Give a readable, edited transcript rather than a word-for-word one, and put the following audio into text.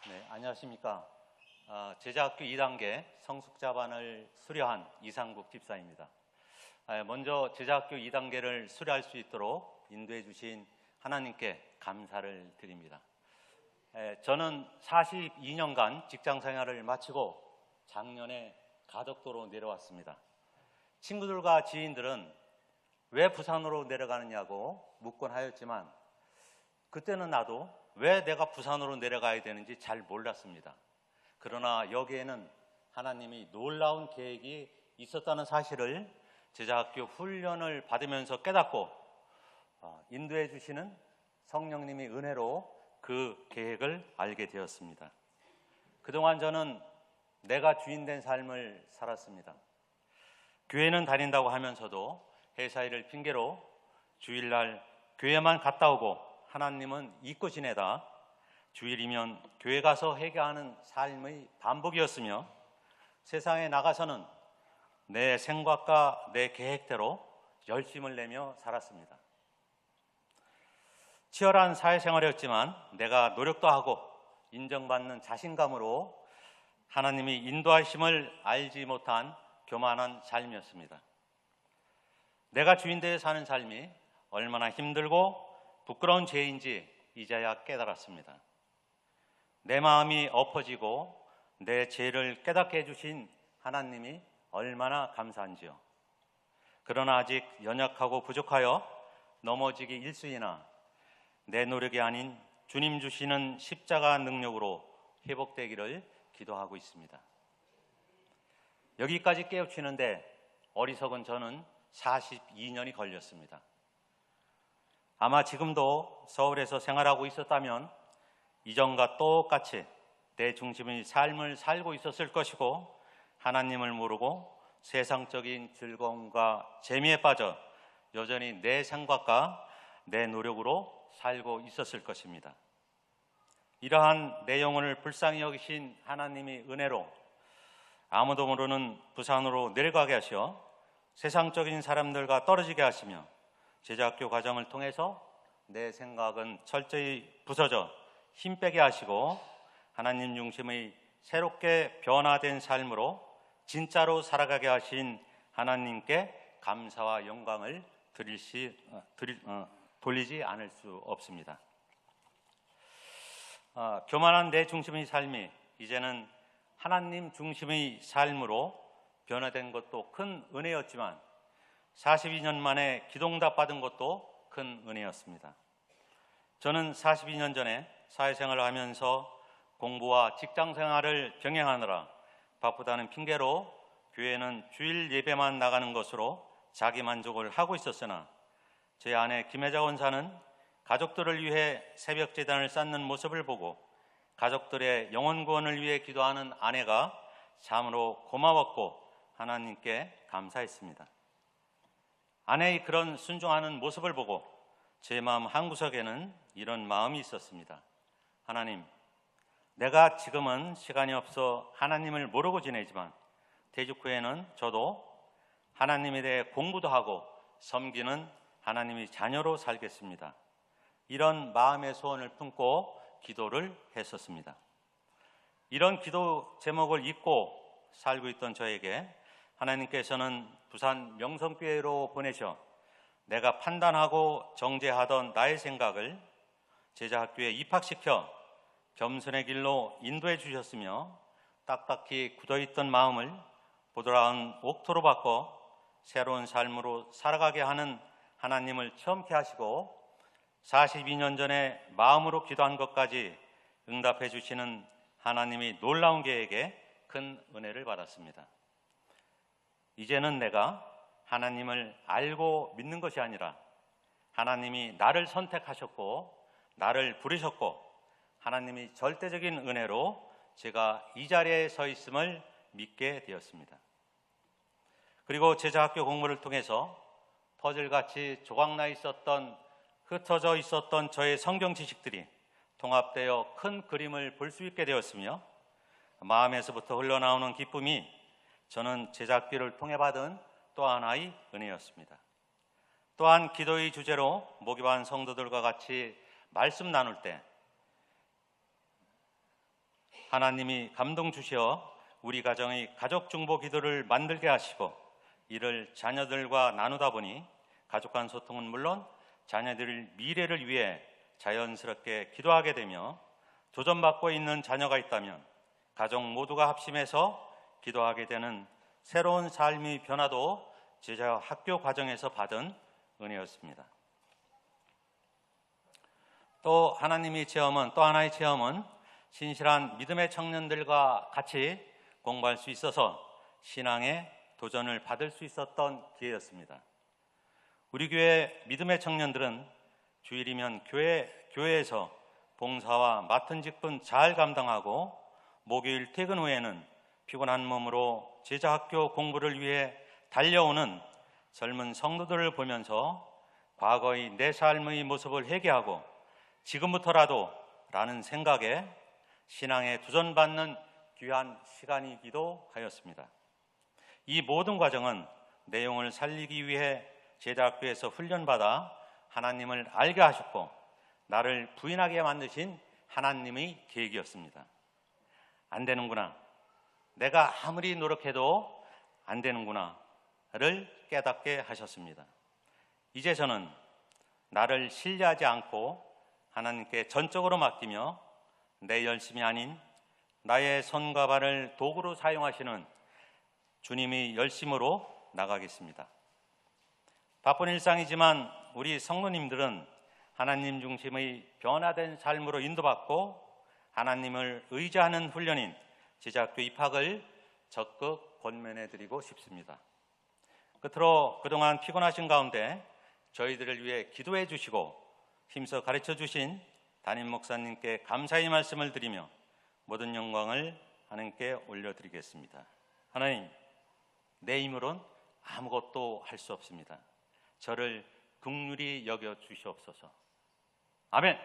네, 안녕하십니까. 제자학교 2단계 성숙자반을 수료한 이상국 집사입니다. 먼저 제자학교 2단계를 수료할 수 있도록 인도해 주신 하나님께 감사를 드립니다. 저는 42년간 직장 생활을 마치고 작년에 가덕도로 내려왔습니다. 친구들과 지인들은 왜 부산으로 내려가느냐고 묻곤 하였지만 그때는 나도 왜 내가 부산으로 내려가야 되는지 잘 몰랐습니다. 그러나 여기에는 하나님이 놀라운 계획이 있었다는 사실을 제자학교 훈련을 받으면서 깨닫고 인도해 주시는 성령님의 은혜로 그 계획을 알게 되었습니다. 그동안 저는 내가 주인된 삶을 살았습니다. 교회는 다닌다고 하면서도 회사 일을 핑계로 주일날 교회만 갔다 오고 하나님은 잊고 지내다 주일이면 교회 가서 회개하는 삶의 반복이었으며 세상에 나가서는 내 생각과 내 계획대로 열심을 내며 살았습니다. 치열한 사회생활이었지만 내가 노력도 하고 인정받는 자신감으로 하나님이 인도하심을 알지 못한 교만한 삶이었습니다. 내가 주인되어 사는 삶이 얼마나 힘들고 부끄러운 죄인지 이제야 깨달았습니다. 내 마음이 엎어지고 내 죄를 깨닫게 해주신 하나님이 얼마나 감사한지요. 그러나 아직 연약하고 부족하여 넘어지기 일쑤이나 내 노력이 아닌 주님 주시는 십자가 능력으로 회복되기를 기도하고 있습니다. 여기까지 깨우치는데 어리석은 저는 42년이 걸렸습니다. 아마 지금도 서울에서 생활하고 있었다면 이전과 똑같이 내 중심의 삶을 살고 있었을 것이고 하나님을 모르고 세상적인 즐거움과 재미에 빠져 여전히 내 생각과 내 노력으로 살고 있었을 것입니다. 이러한 내 영혼을 불쌍히 여기신 하나님의 은혜로 아무도 모르는 부산으로 내려가게 하시어 세상적인 사람들과 떨어지게 하시며 제자학교 과정을 통해서 내 생각은 철저히 부서져 힘 빼게 하시고 하나님 중심의 새롭게 변화된 삶으로 진짜로 살아가게 하신 하나님께 감사와 영광을 돌리지 않을 수 없습니다. 교만한 내 중심의 삶이 이제는 하나님 중심의 삶으로 변화된 것도 큰 은혜였지만 42년 만에 기도응답 받은 것도 큰 은혜였습니다. 저는 42년 전에 사회생활을 하면서 공부와 직장생활을 병행하느라 바쁘다는 핑계로 교회는 주일 예배만 나가는 것으로 자기 만족을 하고 있었으나 제 아내 김혜자 원사는 가족들을 위해 새벽 제단을 쌓는 모습을 보고 가족들의 영혼 구원을 위해 기도하는 아내가 참으로 고마웠고 하나님께 감사했습니다. 아내의 그런 순종하는 모습을 보고 제 마음 한구석에는 이런 마음이 있었습니다. 하나님, 내가 지금은 시간이 없어 하나님을 모르고 지내지만 퇴직 후에는 저도 하나님에 대해 공부도 하고 섬기는 하나님의 자녀로 살겠습니다. 이런 마음의 소원을 품고 기도를 했었습니다. 이런 기도 제목을 잊고 살고 있던 저에게 하나님께서는 부산 명성교회로 보내셔 내가 판단하고 정죄하던 나의 생각을 제자학교에 입학시켜 겸손의 길로 인도해 주셨으며 딱딱히 굳어있던 마음을 보드라운 옥토로 바꿔 새로운 삶으로 살아가게 하는 하나님을 체험케 하시고 42년 전에 마음으로 기도한 것까지 응답해 주시는 하나님이 놀라운 계획에 큰 은혜를 받았습니다. 이제는 내가 하나님을 알고 믿는 것이 아니라 하나님이 나를 선택하셨고 나를 부르셨고 하나님이 절대적인 은혜로 제가 이 자리에 서 있음을 믿게 되었습니다. 그리고 제자학교 공부를 통해서 퍼즐같이 조각나 있었던 흩어져 있었던 저의 성경 지식들이 통합되어 큰 그림을 볼 수 있게 되었으며 마음에서부터 흘러나오는 기쁨이 저는 제자학교를 통해 받은 또 하나의 은혜였습니다. 또한 기도의 주제로 모기반 성도들과 같이 말씀 나눌 때 하나님이 감동 주시어 우리 가정의 가족 중보 기도를 만들게 하시고 이를 자녀들과 나누다 보니 가족 간 소통은 물론 자녀들 미래를 위해 자연스럽게 기도하게 되며 도전받고 있는 자녀가 있다면 가족 모두가 합심해서 기도하게 되는 새로운 삶의 변화도 제자 학교 과정에서 받은 은혜였습니다. 또 하나님의 체험은 또 하나의 체험은 신실한 믿음의 청년들과 같이 공부할 수 있어서 신앙의 도전을 받을 수 있었던 기회였습니다. 우리 교회 믿음의 청년들은 주일이면 교회에서 봉사와 맡은 직분 잘 감당하고 목요일 퇴근 후에는 피곤한 몸으로 제자학교 공부를 위해 달려오는 젊은 성도들을 보면서 과거의 내 삶의 모습을 회개하고 지금부터라도 라는 생각에 신앙에 도전받는 귀한 시간이기도 하였습니다. 이 모든 과정은 내용을 살리기 위해 제자학교에서 훈련받아 하나님을 알게 하셨고 나를 부인하게 만드신 하나님의 계획이었습니다. 안 되는구나, 내가 아무리 노력해도 안 되는구나를 깨닫게 하셨습니다. 이제 저는 나를 신뢰하지 않고 하나님께 전적으로 맡기며 내 열심이 아닌 나의 손과 발을 도구로 사용하시는 주님의 열심으로 나가겠습니다. 바쁜 일상이지만 우리 성도님들은 하나님 중심의 변화된 삶으로 인도받고 하나님을 의지하는 훈련인 제자학교 입학을 적극 권면해드리고 싶습니다. 끝으로 그동안 피곤하신 가운데 저희들을 위해 기도해 주시고 힘써 가르쳐 주신 담임 목사님께 감사의 말씀을 드리며 모든 영광을 하나님께 올려드리겠습니다. 하나님, 내 힘으로는 아무것도 할 수 없습니다. 저를 긍휼히 여겨 주시옵소서. 아멘.